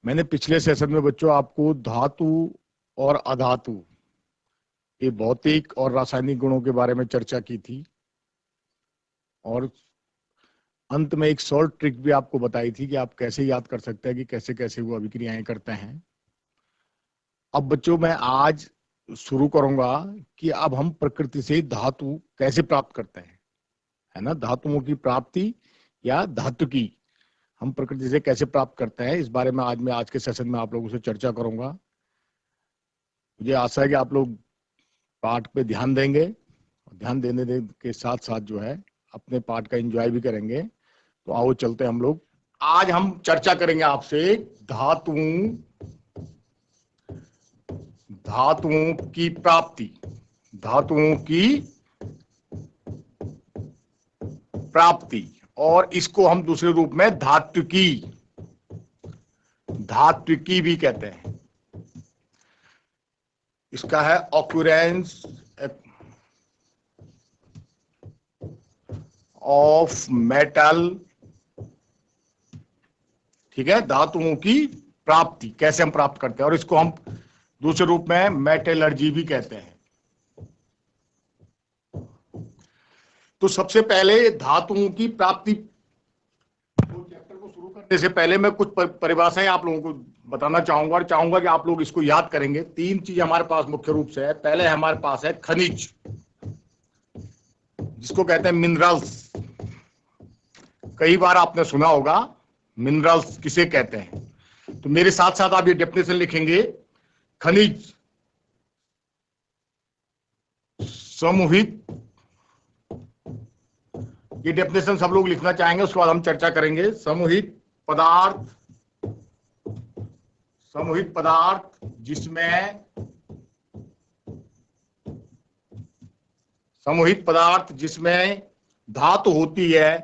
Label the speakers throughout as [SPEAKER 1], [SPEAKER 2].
[SPEAKER 1] मैंने पिछले सेशन में बच्चों आपको धातु और अधातु के भौतिक और रासायनिक गुणों के बारे में चर्चा की थी और अंत में एक शॉर्ट ट्रिक भी आपको बताई थी कि आप कैसे याद कर सकते हैं कि कैसे कैसे वो अभिक्रियाएं करते हैं। अब बच्चों मैं आज शुरू करूंगा कि अब हम प्रकृति से धातु कैसे प्राप्त करते हैं, है ना। धातुओं की प्राप्ति या धातु की हम प्रकृति से कैसे प्राप्त करते हैं, इस बारे में आज के सेशन में आप लोगों से चर्चा करूंगा। मुझे आशा है कि आप लोग पाठ पे ध्यान देंगे और ध्यान देने के साथ साथ जो है अपने पाठ का एंजॉय भी करेंगे। तो आओ चलते हैं हम लोग। आज हम चर्चा करेंगे आपसे धातुओं की प्राप्ति, धातुओं की प्राप्ति, और इसको हम दूसरे रूप में धात्विकी भी कहते हैं। इसका है ऑक्यूरेंस ऑफ मेटल, ठीक है। धातुओं की प्राप्ति कैसे हम प्राप्त करते हैं, और इसको हम दूसरे रूप में मेटलर्जी भी कहते हैं। तो सबसे पहले धातुओं की प्राप्ति चैप्टर को शुरू करने से पहले मैं कुछ परिभाषाएं आप लोगों को बताना चाहूंगा और चाहूंगा कि आप लोग इसको याद करेंगे। तीन चीज हमारे पास मुख्य रूप से है। पहले हमारे पास है खनिज, जिसको कहते हैं मिनरल्स। कई बार आपने सुना होगा मिनरल्स किसे कहते हैं, तो मेरे साथ साथ आप ये डेफिनेशन लिखेंगे। खनिज समूहित, ये डेफिनेशन सब लोग लिखना चाहेंगे, उसके बाद हम चर्चा करेंगे। समूहित पदार्थ जिसमें धातु होती है,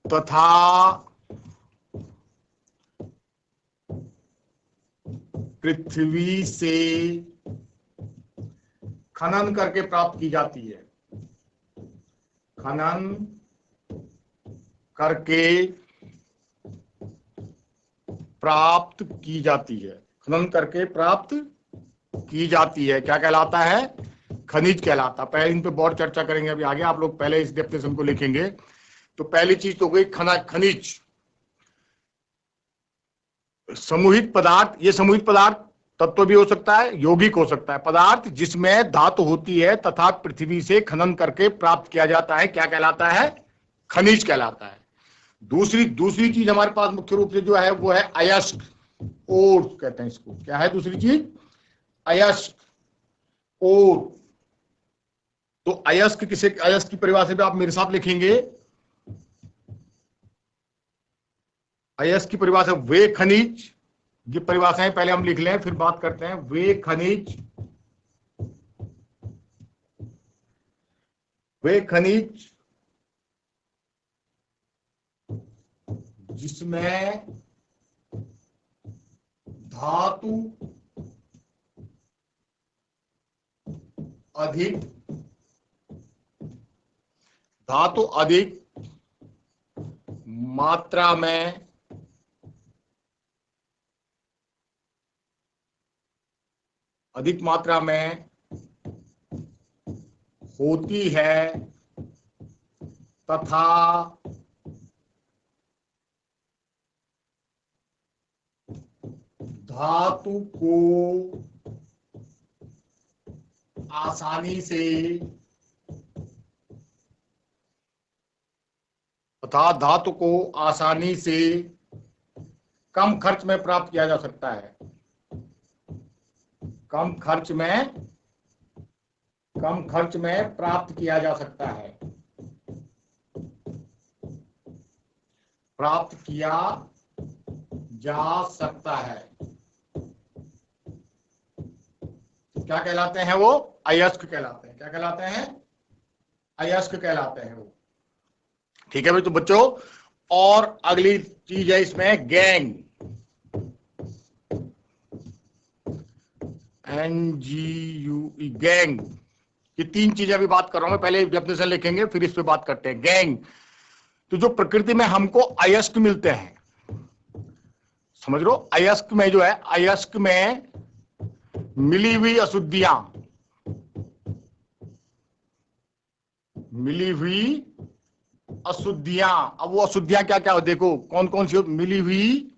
[SPEAKER 1] तथा पृथ्वी से खनन करके प्राप्त की जाती है। खनन करके प्राप्त की जाती है क्या कहलाता है? खनिज कहलाता। पहले इन पे बहुत चर्चा करेंगे अभी आगे। आप लोग पहले इस डेफिनेशन को लिखेंगे। तो पहली चीज तो हो गई खनिज। समूहित पदार्थ, ये समूहित पदार्थ तत्व भी हो सकता है, यौगिक हो सकता है। पदार्थ जिसमें धातु होती है तथा पृथ्वी से खनन करके प्राप्त किया जाता है, क्या कहलाता है? खनिज कहलाता है। दूसरी चीज हमारे पास मुख्य रूप से जो है वो है अयस्क, और कहते हैं इसको। क्या है दूसरी चीज? अयस्क, और। तो अयस्क की परिभाषा भी आप मेरे साथ लिखेंगे। अयस्क की परिभाषा वे खनिज, ये परिभाषाएं पहले हम लिख लें फिर बात करते हैं। वे खनिज जिसमें धातु अधिक मात्रा में होती है तथा धातु को आसानी से कम खर्च में प्राप्त किया जा सकता है। कम खर्च में प्राप्त किया जा सकता है। तो क्या कहलाते हैं वो? अयस्क कहलाते हैं। क्या कहलाते हैं? अयस्क कहलाते हैं वो। ठीक है भाई। तो बच्चों, और अगली चीज है इसमें गैंग। NGUE, gang. ये तीन चीजें अभी बात कर रहा हूं मैं, पहले डेफिनेशन लिखेंगे फिर इस पे बात करते हैं। गैंग, तो जो प्रकृति में हमको अयस्क मिलते हैं, समझ लो, अयस्क में जो है, अयस्क में मिली हुई अशुद्धियां, मिली हुई अशुद्धियां। अब वो अशुद्धियां क्या क्या हो, देखो कौन कौन सी मिली हुई,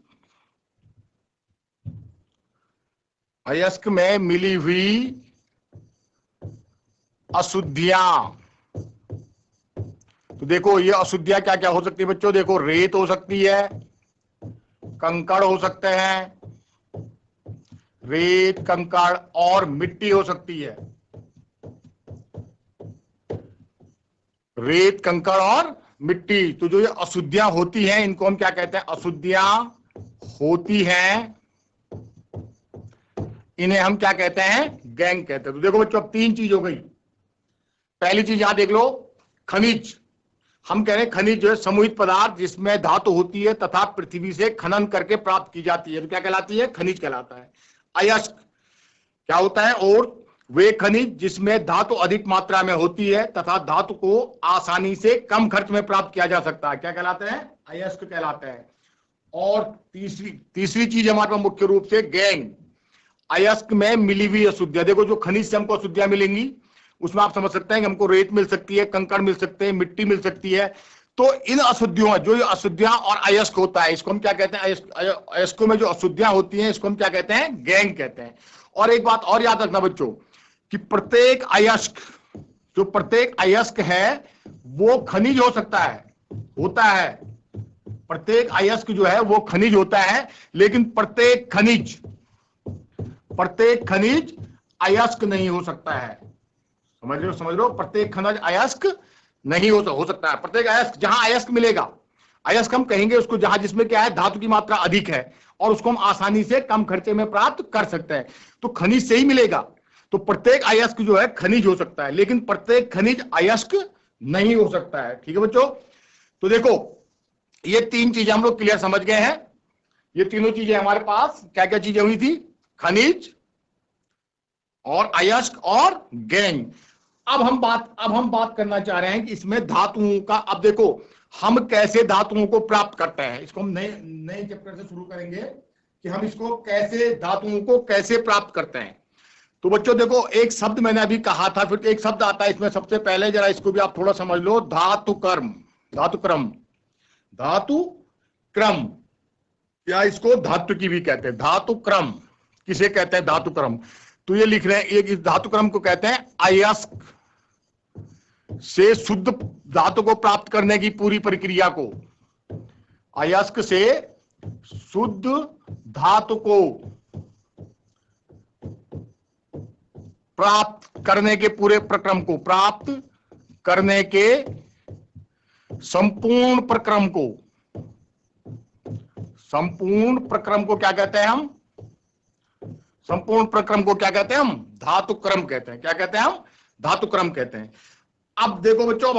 [SPEAKER 1] अयस्क में मिली हुई अशुद्धियां। तो देखो ये अशुद्धियां क्या क्या हो सकती है बच्चों, देखो रेत हो सकती है, कंकड़ हो सकते हैं, रेत कंकड़ और मिट्टी हो सकती है, रेत कंकड़ और मिट्टी। तो जो ये अशुद्धियां होती हैं इनको हम क्या कहते हैं, अशुद्धियां होती हैं, इन्हें हम क्या कहते हैं, गैंग कहते हैं। तो देखो बच्चों अब तीन चीज हो गई। पहली चीज यहां देख लो, खनिज। हम कह रहे हैं खनिज जो है समूहित पदार्थ जिसमें धातु होती है तथा पृथ्वी से खनन करके प्राप्त की जाती है, तो क्या कहलाती है, खनिज कहलाता है। अयस्क क्या होता है, और वे खनिज जिसमें धातु अधिक मात्रा में होती है तथा धातु को आसानी से कम खर्च में प्राप्त किया जा सकता है, क्या कहलाते हैं, अयस्क कहलाते हैं। और तीसरी चीज हमारे पास मुख्य रूप से गैंग, अयस्क में मिली हुई अशुद्धियां। देखो जो खनिज से हमको अशुद्धियां मिलेंगी उसमें आप समझ सकते हैं कि हमको रेत मिल सकती है, कंकड़ मिल सकते हैं, मिट्टी मिल सकती है। तो इन अशुद्धियों, जो अशुद्धियां और अयस्क होता है, इसको हम क्या कहते हैं, अयस्कों में जो अशुद्धियां होती हैं इसको हम क्या कहते हैं, गैंग कहते हैं। और एक बात और याद रखना बच्चों कि प्रत्येक अयस्क, जो प्रत्येक अयस्क है वो खनिज हो सकता है, होता है, प्रत्येक अयस्क जो है वो खनिज होता है, लेकिन प्रत्येक खनिज अयस्क नहीं हो सकता है। समझ लो, प्रत्येक खनिज अयस्क नहीं हो सकता है। प्रत्येक अयस्क, जहां अयस्क मिलेगा, अयस्क हम कहेंगे उसको जहां जिसमें क्या है, धातु की मात्रा अधिक है और उसको हम आसानी से कम खर्चे में प्राप्त कर सकते हैं, तो खनिज से ही मिलेगा। तो प्रत्येक अयस्क जो है खनिज हो सकता है, लेकिन प्रत्येक खनिज अयस्क नहीं हो सकता है। ठीक है बच्चों, तो देखो ये तीन चीजें हम लोग क्लियर समझ गए हैं। ये तीनों चीजें हमारे पास क्या क्या चीजें हुई थी, खनिज और अयस्क और गैंग। अब हम बात करना चाह रहे हैं कि इसमें धातुओं का, अब देखो हम कैसे धातुओं को प्राप्त करते हैं, इसको हम नए चैप्टर से शुरू करेंगे कि हम इसको कैसे, धातुओं को कैसे प्राप्त करते हैं। तो बच्चों देखो एक शब्द मैंने अभी कहा था, फिर एक शब्द आता है इसमें, सबसे पहले जरा इसको भी आप थोड़ा समझ लो, धातुक्रम। या इसको धातु की भी कहते हैं, धातुक्रम किसे कहते हैं, धातुक्रम। तो ये लिख रहे हैं, इस धातुक्रम को कहते हैं अयस्क से शुद्ध धातु को प्राप्त करने की पूरी प्रक्रिया को, अयस्क से शुद्ध धातु को प्राप्त करने के पूरे प्रक्रम को, प्राप्त करने के संपूर्ण प्रक्रम को क्या कहते हैं हम, संपूर्ण प्रक्रम को क्या कहते हैं हम, धातुक्रम कहते हैं। क्या कहते हैं हम, धातुक्रम कहते हैं। अब देखो बच्चों,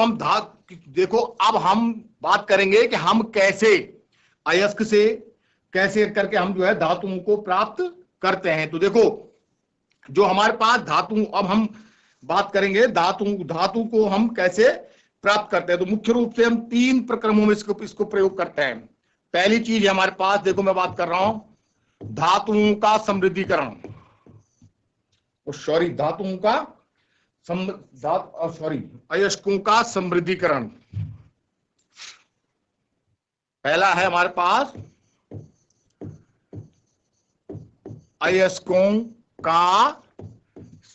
[SPEAKER 1] अब हम बात करेंगे कि हम कैसे अयस्क से कैसे करके हम जो है धातुओं को प्राप्त करते हैं। तो देखो जो हमारे पास धातु, अब हम बात करेंगे धातु को हम कैसे प्राप्त करते हैं। तो मुख्य रूप से हम तीन प्रक्रमों में इसको प्रयोग करते हैं। पहली चीज हमारे पास, देखो मैं बात कर रहा हूं धातुओं का समृद्धिकरण, धातुओं का अयस्कों का समृद्धिकरण। पहला है हमारे पास अयस्कों का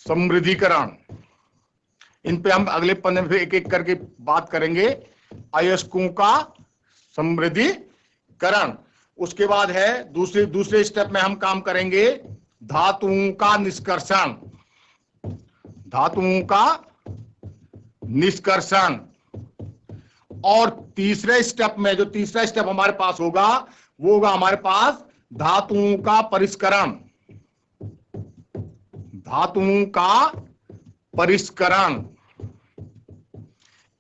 [SPEAKER 1] समृद्धिकरण। इन पे हम अगले पन्ने में एक एक करके बात करेंगे, अयस्कों का समृद्धिकरण। उसके बाद है दूसरे स्टेप में हम काम करेंगे धातुओं का निष्कर्षण, और तीसरे स्टेप में, जो तीसरा स्टेप हमारे पास होगा वो होगा हमारे पास धातुओं का परिष्करण।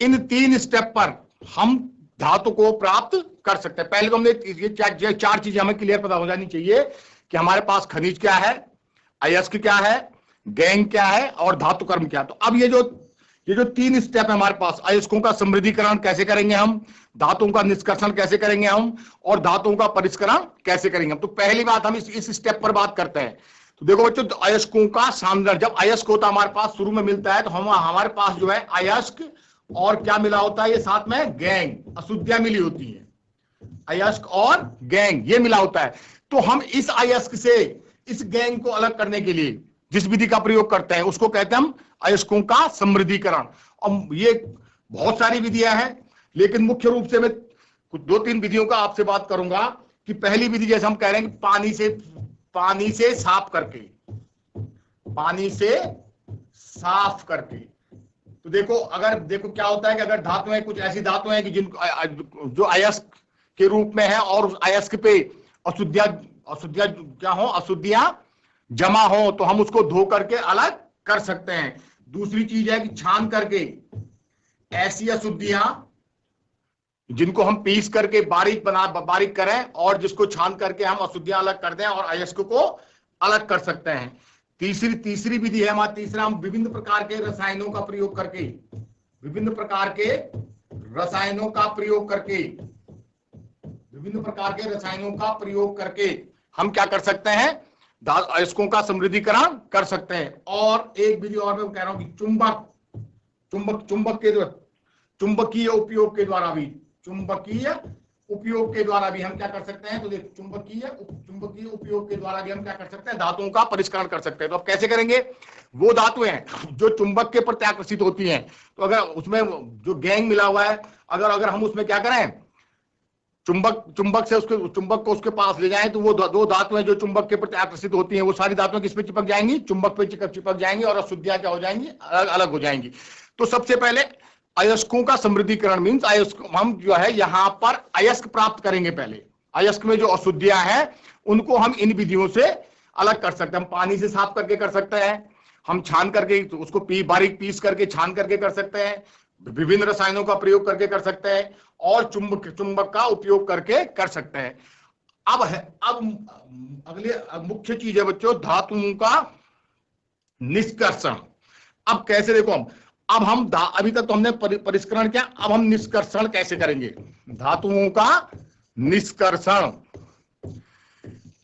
[SPEAKER 1] इन तीन स्टेप पर हम धातु को प्राप्त कर सकते हैं। पहले तो हमने ये चार चीजें हमें क्लियर पता हो जानी चाहिए कि हमारे पास खनिज क्या है, अयस्क क्या है, गैंग क्या है और धातु कर्म क्या है। तो अब ये जो 3 स्टेप है हमारे पास, अयस्कों का समृद्धीकरण कैसे करेंगे हम, धातुओं का निष्कर्षण कैसे करेंगे हम, और धातुओं का परिष्करण कैसे करेंगे हम। तो पहली बात हम इस स्टेप पर बात करते हैं। तो देखो बच्चों, अयस्कों का सामंजस्य, जब अयस्क होता हमारे पास शुरू में मिलता है तो हमारे पास जो है अयस्क और क्या मिला होता है, ये साथ में गैंग, अशुद्धियां मिली होती है, अयस्क और गैंग ये मिला होता है। तो हम इस अयस्क से इस गैंग को अलग करने के लिए जिस विधि का प्रयोग करते हैं उसको कहते हैं हम अयस्कों का समृद्धीकरण। और ये बहुत सारी विधियां हैं, लेकिन मुख्य रूप से मैं कुछ 2-3 विधियों का आपसे बात करूंगा। कि पहली विधि जैसे हम कह रहे हैं कि पानी से साफ करके, पानी से साफ करके। तो देखो क्या होता है कि अगर धातुएं, कुछ ऐसी धातुएं कि जिनको जो अयस्क के रूप में है और उस अयस्क पे अशुद्धियां जमा हो तो हम उसको धो करके अलग कर सकते हैं। दूसरी चीज है कि छान करके ऐसी अशुद्धियां जिनको हम पीस करके बारीक करें और जिसको छान करके हम अशुद्धियां अलग कर दें और अयस्क को अलग कर सकते हैं। तीसरी विधि है हमारा, तीसरा, हम विभिन्न प्रकार के रसायनों का प्रयोग करके हम क्या कर सकते हैं, अयस्कों का समृद्धीकरण कर सकते हैं। और एक विधि और मैं कह रहा हूं कि चुंबकीय उपयोग के द्वारा भी हम क्या कर सकते हैं। तो देखो, चुंबकीय उपयोग के द्वारा भी हम क्या कर सकते हैं, धातुओं का परिष्करण कर सकते हैं। तो अब कैसे करेंगे, वो धातुएं जो चुंबक के प्रति आकर्षित होती हैं, तो अगर उसमें जो गैंग मिला हुआ है, अगर हम उसमें क्या करें, चुंबक को उसके पास ले जाएं, तो वो दो धातुएं जो चुंबक के प्रति आकर्षित होती हैं, वो सारी धातुएं किस पे चिपक जाएंगी, चुंबक पे चिपक जाएंगी और अशुद्धियां क्या हो जाएंगी, अलग हो जाएंगी। तो सबसे पहले अयस्कों का समृद्धीकरण मींस अयस्क, हम जो है यहाँ पर अयस्क प्राप्त करेंगे। पहले अयस्क में जो अशुद्धियां हैं उनको हम इन विधियों से अलग कर सकते हैं। हम पानी से साफ करके कर सकते हैं, हम छान करके उसको बारीक पीस करके छान करके कर सकते हैं, विभिन्न रसायनों का प्रयोग करके कर सकते हैं, और चुंबक का उपयोग करके कर सकते हैं। अब अगले मुख्य चीज है बच्चों, धातुओं का निष्कर्षण। अब कैसे, देखो अब हम अभी तक तो हमने परिष्करण किया, अब हम निष्कर्षण कैसे करेंगे, धातुओं का निष्कर्षण।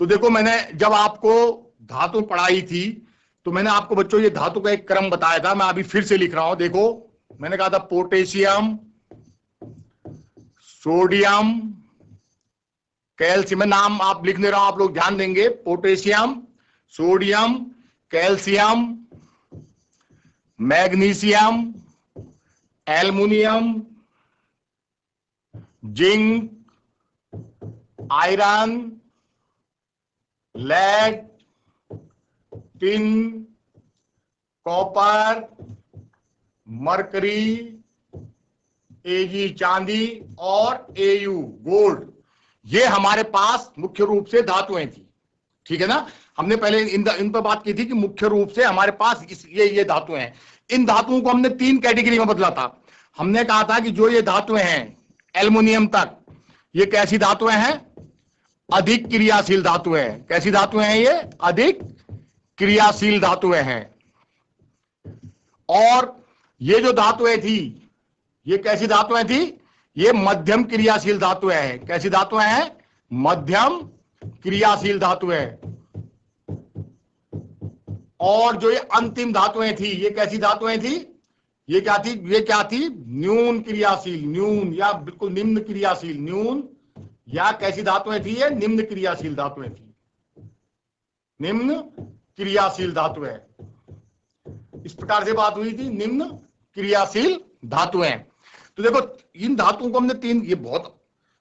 [SPEAKER 1] तो देखो, मैंने जब आपको धातु पढ़ाई थी तो मैंने आपको बच्चों ये धातु का एक क्रम बताया था, मैं अभी फिर से लिख रहा हूं। देखो, मैंने कहा था पोटेशियम, सोडियम, कैल्शियम, नाम आप लिखने रहा हूं, आप लोग ध्यान देंगे। Potassium, sodium, calcium, magnesium, aluminium, zinc, iron, lead, tin, copper, mercury, AG चांदी और एयू गोल्ड, ये हमारे पास मुख्य रूप से धातुएं थी। ठीक है ना, हमने पहले इन पर बात की थी कि मुख्य रूप से हमारे पास ये धातुएं हैं। इन धातुओं को हमने 3 कैटेगरी में बदला था। हमने कहा था कि जो ये धातुएं हैं एल्युमिनियम तक, ये कैसी धातुएं हैं, अधिक क्रियाशील धातुएं हैं। कैसी धातुएं हैं ये, अधिक क्रियाशील धातुएं हैं। और ये जो धातुएं थी, ये कैसी धातुएं थी, ये मध्यम क्रियाशील धातुएं हैं। कैसी धातुएं हैं, मध्यम क्रियाशील धातुएं। और जो ये अंतिम धातुएं थी, ये कैसी धातुएं थी, ये क्या थी, न्यून क्रियाशील, न्यून या बिल्कुल निम्न क्रियाशील, न्यून या कैसी धातुएं थी, ये निम्न क्रियाशील धातुएं थी, निम्न क्रियाशील धातुएं। इस प्रकार से बात हुई थी, निम्न क्रियाशील धातुएं। तो देखो, इन धातुओं को हमने 3, ये बहुत,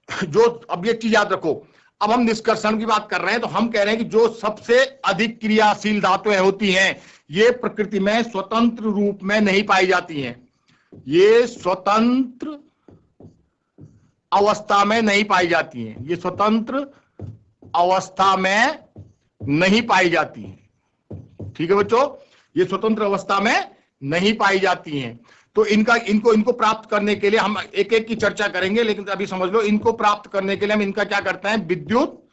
[SPEAKER 1] जो अब ये चीज याद रखो, अब हम निष्कर्षण की बात कर रहे हैं तो हम कह रहे हैं कि जो सबसे अधिक क्रियाशील धातुएं होती हैं, ये प्रकृति में स्वतंत्र रूप में नहीं पाई जाती हैं। ये स्वतंत्र अवस्था में नहीं पाई जाती हैं, ये स्वतंत्र अवस्था में नहीं पाई जाती हैं। ठीक है बच्चों, ये स्वतंत्र अवस्था में नहीं पाई जाती हैं। तो इनको प्राप्त करने के लिए हम एक एक की चर्चा करेंगे, लेकिन अभी समझ लो, इनको प्राप्त करने के लिए हम इनका क्या करते हैं, विद्युत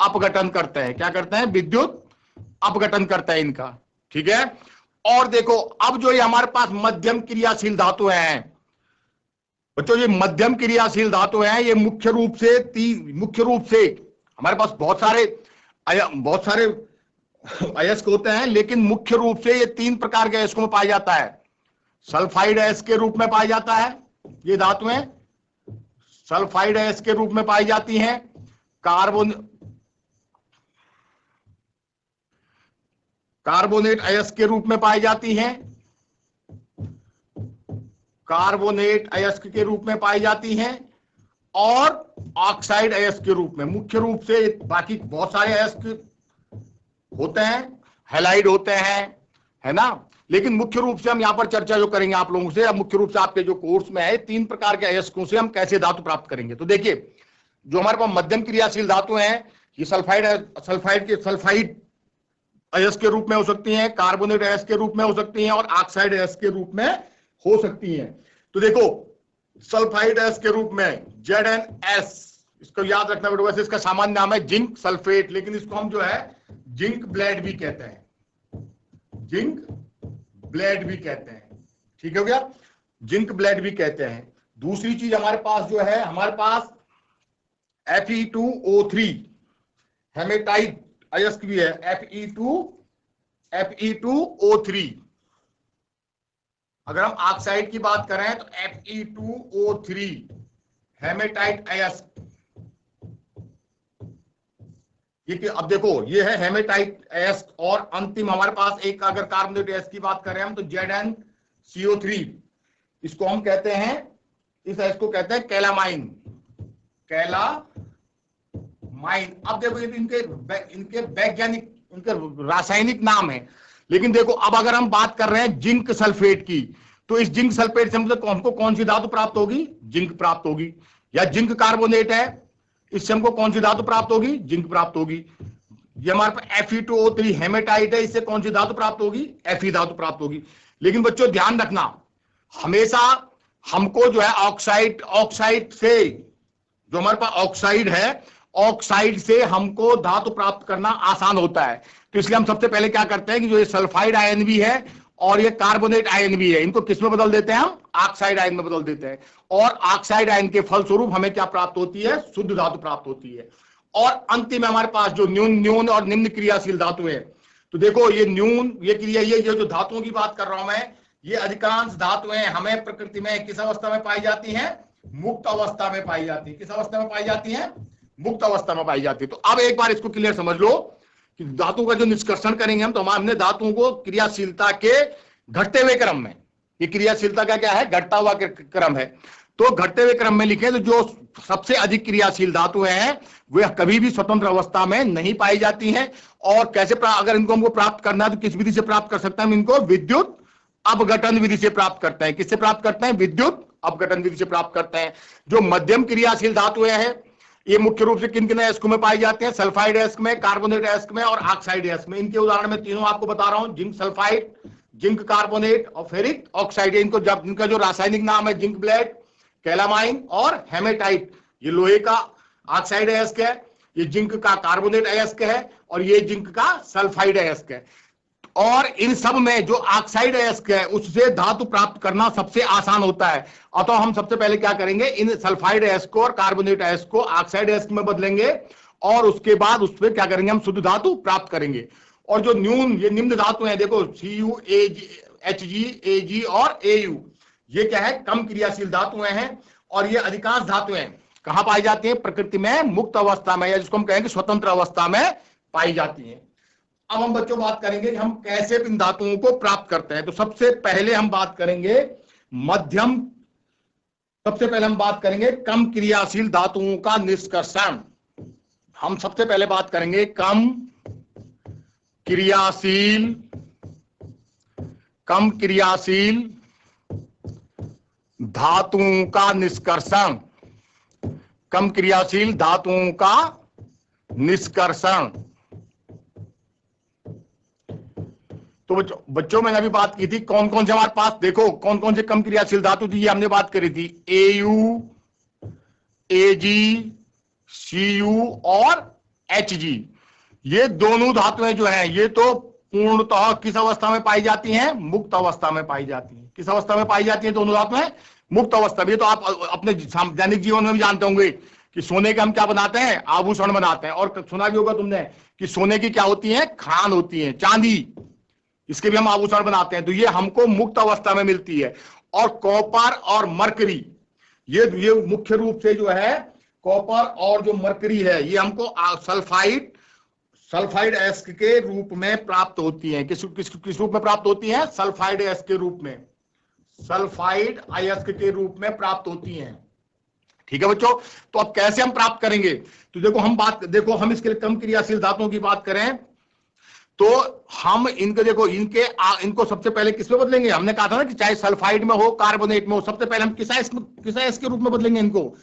[SPEAKER 1] अपघटन करते हैं। क्या करते हैं, विद्युत अपघटन करता है इनका, ठीक है। और देखो अब जो ये हमारे पास मध्यम क्रियाशील धातु हैं बच्चों, ये मध्यम क्रियाशील धातु हैं, ये मुख्य रूप से हमारे पास बहुत सारे अयस्क होते हैं, लेकिन मुख्य रूप से ये 3 प्रकार के अयस्कों में पाया जाता है। सल्फाइड अयस्क के रूप में पाया जाता है, ये धातुएं सल्फाइड अयस्क के रूप में पाई जाती हैं। कार्बोनेट अयस्क के रूप में पाई जाती हैं, कार्बोनेट अयस्क के रूप में पाई जाती हैं, और ऑक्साइड अयस्क के रूप में। मुख्य रूप से बाकी बहुत सारे अयस्क होते हैं, हैलाइड होते हैं, है ना, लेकिन मुख्य रूप से हम यहां पर चर्चा जो करेंगे आप लोगों से, मुख्य रूप से आपके जो कोर्स में है 3 प्रकार के अयस्कों से हम कैसे धातु प्राप्त करेंगे। तो देखिए जो हमारे पास मध्यम क्रियाशील धातु हैं, ये सल्फाइड अयस्क के रूप में हो सकती हैं, कार्बोनेट अयस्क के रूप में हो सकती हैं, और ऑक्साइड अयस्क के रूप में हो सकती हैं। तो देखो सल्फाइड अयस्क के रूप में ZnS, इसको याद रखना बेटा, वैसे इसका सामान्य नाम है जिंक सल्फेट, लेकिन इसको हम जो है जिंक ब्लेड भी कहते हैं, जिंक ब्लेड भी कहते हैं, ठीक हो गया, जिंक ब्लेड भी कहते हैं। दूसरी चीज हमारे पास जो है, हमारे पास Fe2O3 हेमेटाइट अयस्क भी है, Fe2O3। अगर हम ऑक्साइड की बात करें तो Fe2O3 हेमेटाइट अयस्क। ये अब देखो ये है हेमेटाइट अयस्क, और अंतिम हमारे पास एक अगर कार्बोनेट अयस्क की बात करें हम तो ZnCO3, इसको हम कहते हैं, इस अयस्क को कहते हैं कैलामाइन, कैलामाइन। अब देखो इनके वैज्ञानिक, इनके रासायनिक नाम है, लेकिन देखो अब अगर हम बात कर रहे हैं जिंक सल्फेट की, तो इस जिंक सल्फेट से हमको कौन सी धातु प्राप्त होगी, जिंक प्राप्त होगी। या जिंक कार्बोनेट है, इससे हमको कौन सी धातु प्राप्त होगी, जिंक प्राप्त होगी। ये हमारे पास Fe2O3 हेमेटाइट है, इससे कौन सी धातु प्राप्त होगी, Fe धातु प्राप्त होगी। लेकिन बच्चों ध्यान रखना, हमेशा हमको जो है ऑक्साइड से, जो हमारे पास ऑक्साइड है, ऑक्साइड से हमको धातु प्राप्त करना आसान होता है। तो इसलिए हम सबसे पहले क्या करते हैं कि जो ये सल्फाइड आयन भी है और ये कार्बोनेट आयन भी है, इनको किस में बदल देते हैं, हम ऑक्साइड आयन में बदल देते हैं, और ऑक्साइड आयन के फलस्वरूप हमें क्या प्राप्त होती है, शुद्ध धातु प्राप्त होती है। और अंतिम में हमारे पास जो न्यून और निम्न क्रियाशील धातु है, तो देखो ये ये जो धातुओं की बात कर रहा हूं मैं, ये अधिकांश धातुएं हमें प्रकृति में किस अवस्था में पाई जाती हैं, मुक्त अवस्था में पाई जाती है। किस अवस्था में पाई जाती है, मुक्त अवस्था में पाई जाती है। तो अब एक बार इसको क्लियर समझ लो कि धातु का जो निष्कर्षण करेंगे हम, तो हमने धातुओं को क्रियाशीलता के घटते हुए क्रम में, ये क्रियाशीलता का क्या है, घटता हुआ क्रम है, तो घटते हुए क्रम में लिखे तो जो सबसे अधिक क्रियाशील धातुएं हैं वे कभी भी स्वतंत्र अवस्था में नहीं पाई जाती हैं। और कैसे अगर इनको हमको प्राप्त करना है तो किस विधि से प्राप्त कर सकते हैं, हम इनको विद्युत अपघटन विधि से प्राप्त करते हैं। किससे प्राप्त करते हैं, विद्युत अपघटन विधि से प्राप्त करते हैं। जो मध्यम क्रियाशील धातुएं हैं ये मुख्य रूप से किन किन अयस्कों में पाई जाती हैं, सल्फाइड अयस्क में, कार्बोनेट अयस्क में और ऑक्साइड अयस्क में। इनके उदाहरण में तीनों आपको बता रहा हूं, जिंक सल्फाइड, जिंक कार्बोनेट और फेरिक ऑक्साइड। इनको जब इनका जो रासायनिक नाम है जिंक ब्लेड, कैलामाइन और हेमेटाइट। ये लोहे का ऑक्साइड अयस्क है, ये जिंक का कार्बोनेट अयस्क है, और ये जिंक का सल्फाइड अयस्क है। और इन सब में जो ऑक्साइड अयस्क है उससे धातु प्राप्त करना सबसे आसान होता है। अतः हम सबसे पहले क्या करेंगे, इन सल्फाइड अयस्क को और कार्बोनेट अयस्क को ऑक्साइड अयस्क में बदलेंगे, और उसके बाद उस पर क्या करेंगे, हम शुद्ध धातु प्राप्त करेंगे। और जो ये निम्न धातु है, देखो Cu, Hg, Ag और Au, ये क्या है, कम क्रियाशील धातुएं हैं, और ये अधिकांश धातुएं कहां पाई जाती हैं, प्रकृति में मुक्त अवस्था में, या जिसको हम कहेंगे स्वतंत्र अवस्था में पाई जाती हैं। अब हम बच्चों बात करेंगे कि हम कैसे इन धातुओं को प्राप्त करते हैं। तो सबसे पहले हम बात करेंगे कम क्रियाशील धातुओं का निष्कर्षण। हम सबसे पहले बात करेंगे कम क्रियाशील धातुओं का निष्कर्षण, कम क्रियाशील धातुओं का निष्कर्षण। तो बच्चों मैंने अभी बात की थी कौन कौन से हमारे पास, देखो कौन कौन से कम क्रियाशील धातु थी, ये हमने बात करी थी, Au, Ag, Cu और Hg। ये दोनों धातुएं जो हैं ये तो पूर्णतः किस अवस्था में पाई जाती हैं? मुक्त अवस्था में पाई जाती हैं। किस अवस्था में पाई जाती हैं दोनों धातुएं? मुक्त अवस्था में। ये तो आप अपने दैनिक जीवन में भी जानते होंगे कि सोने के हम क्या बनाते हैं? आभूषण बनाते हैं। और सुना भी होगा तुमने कि सोने की क्या होती है? खान होती है, चांदी, इसके भी हम आभूषण बनाते हैं। तो ये हमको मुक्त अवस्था में मिलती है। और कॉपर और मरकरी, ये मुख्य रूप से जो है कॉपर और जो मरकरी है ये हमको सल्फाइड एस्क के रूप में प्राप्त होती है। किस रूप में प्राप्त होती है? सल्फाइड एस्क के रूप में, सल्फाइड अयस्क के रूप में प्राप्त होती हैं। ठीक है बच्चों, तो अब कैसे हम प्राप्त करेंगे? तो देखो हम इसके लिए कम क्रियाशील धातुओं की बात करें तो हम इनको सबसे पहले किसमें बदलेंगे? हमने कहा था ना कि चाहे सल्फाइड में हो, कार्बोनेट में हो, सबसे पहले हम किस एस्क के रूप में बदलेंगे? इनको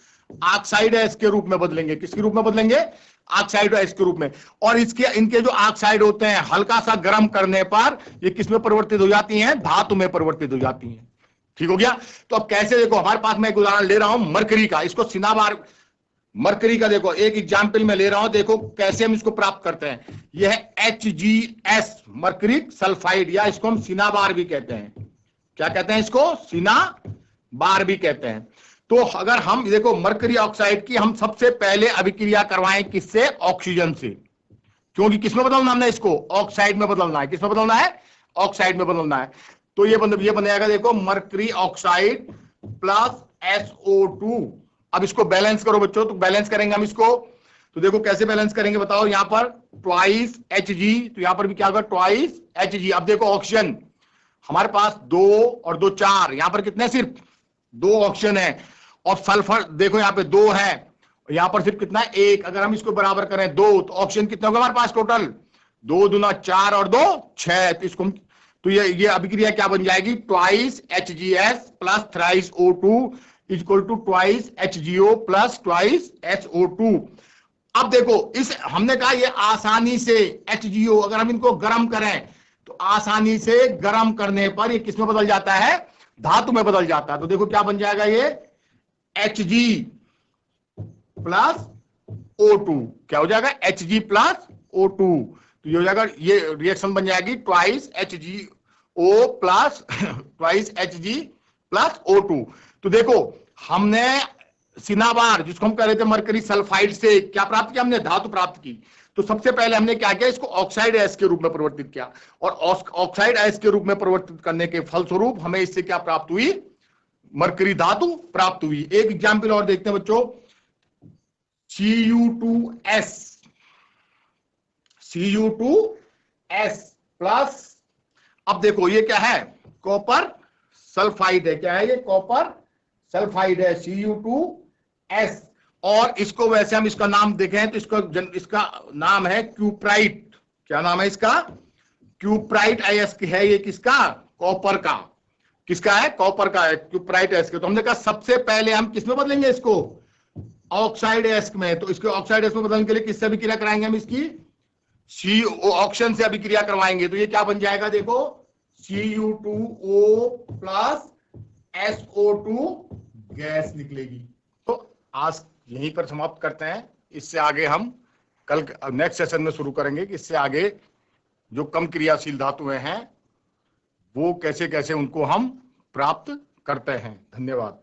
[SPEAKER 1] ऑक्साइड एस्क के रूप में बदलेंगे। किसके रूप में बदलेंगे? ऑक्साइड एस्क के रूप में। और इनके जो ऑक्साइड होते हैं हल्का सा गर्म करने पर ये किसमें परिवर्तित हो जाती हैं? धातु में परिवर्तित हो जाती हैं। ठीक हो गया। तो अब कैसे? देखो हमारे पास मैं एक उदाहरण ले रहा हूं मरकरी का। इसको सिनाबार मरकरी का देखो एक एग्जाम्पल में ले रहा हूं। देखो कैसे हम इसको प्राप्त करते हैं। यह है HgS मरकरिक सल्फाइड, या इसको हम सिनाबार भी कहते हैं। क्या कहते हैं इसको? सिनाबार भी कहते हैं। तो अगर हम देखो मरकरी ऑक्साइड की हम सबसे पहले अभिक्रिया करवाएं किससे? ऑक्सीजन से। क्योंकि किसमें बदलना हमने इसको? ऑक्साइड में बदलना है। किसमें बदलना है? ऑक्साइड में बदलना है। तो ये बनेगा देखो मरकरी ऑक्साइड प्लस SO2। अब इसको बैलेंस करो बच्चों। तो बैलेंस करेंगे हम इसको। तो देखो कैसे बैलेंस करेंगे बताओ। यहां पर ट्वाइस Hg, तो यहां पर भी क्या होगा? Twice Hg। अब देखो ऑक्सीजन हमारे पास 2 और 2 4, यहां पर कितने? सिर्फ 2 ऑक्सीजन है। और सल्फर देखो यहां पे 2 है, यहां पर सिर्फ कितना है? 1। अगर हम इसको बराबर करें 2 तो ऑक्सीजन कितने होगा हमारे पास टोटल? 2 दूना 4 और 2 6। तो इसको तो ये अभिक्रिया क्या बन जाएगी? Twice HgS plus thrice O2 equal to twice HgO plus twice SO2। अब देखो इस हमने कहा ये आसानी से HgO अगर हम इनको गर्म करें तो आसानी से गर्म करने पर ये किसमें बदल जाता है? धातु में बदल जाता है। तो देखो क्या बन जाएगा? ये Hg प्लस O2 क्या हो जाएगा? Hg plus O2। तो ये हो जाएगा, ये रिएक्शन बन जाएगी twice HgO plus twice Hg plus O2। तो देखो हमने सिनाबार जिसको हम कह रहे थे मरकरी सल्फाइड से क्या प्राप्त किया? हमने धातु प्राप्त की। तो सबसे पहले हमने क्या किया? इसको ऑक्साइड एस के रूप में परिवर्तित किया। और ऑक्साइड एस के रूप में परिवर्तित करने के फलस्वरूप हमें इससे क्या प्राप्त हुई? मरकरी धातु प्राप्त हुई। एक एग्जाम्पल और देखते हैं बच्चों। Cu2S प्लस, अब देखो ये क्या है? कॉपर सल्फाइड है। क्या है ये? कॉपर सल्फाइड है Cu2S। और इसको वैसे हम इसका नाम देखें तो इसका नाम है क्यूप्राइट। क्या नाम है इसका? क्यूप्राइट अयस्क है ये। किसका? कॉपर का। किसका है? कॉपर का है क्यूप्राइट अयस्क। तो हमने कहा सबसे पहले हम किसमें बदलेंगे इसको? ऑक्साइड अयस्क में। तो इसको ऑक्साइड अयस्क में बदलने के लिए किससे अभिक्रिया कराएंगे हम? इसकी CO ऑक्सीजन से अभिक्रिया करवाएंगे। तो ये क्या बन जाएगा? देखो Cu2O प्लस SO2 गैस निकलेगी। तो आज यहीं पर समाप्त करते हैं। इससे आगे हम कल नेक्स्ट सेशन में शुरू करेंगे कि इससे आगे जो कम क्रियाशील धातुएं हैं वो कैसे कैसे उनको हम प्राप्त करते हैं। धन्यवाद।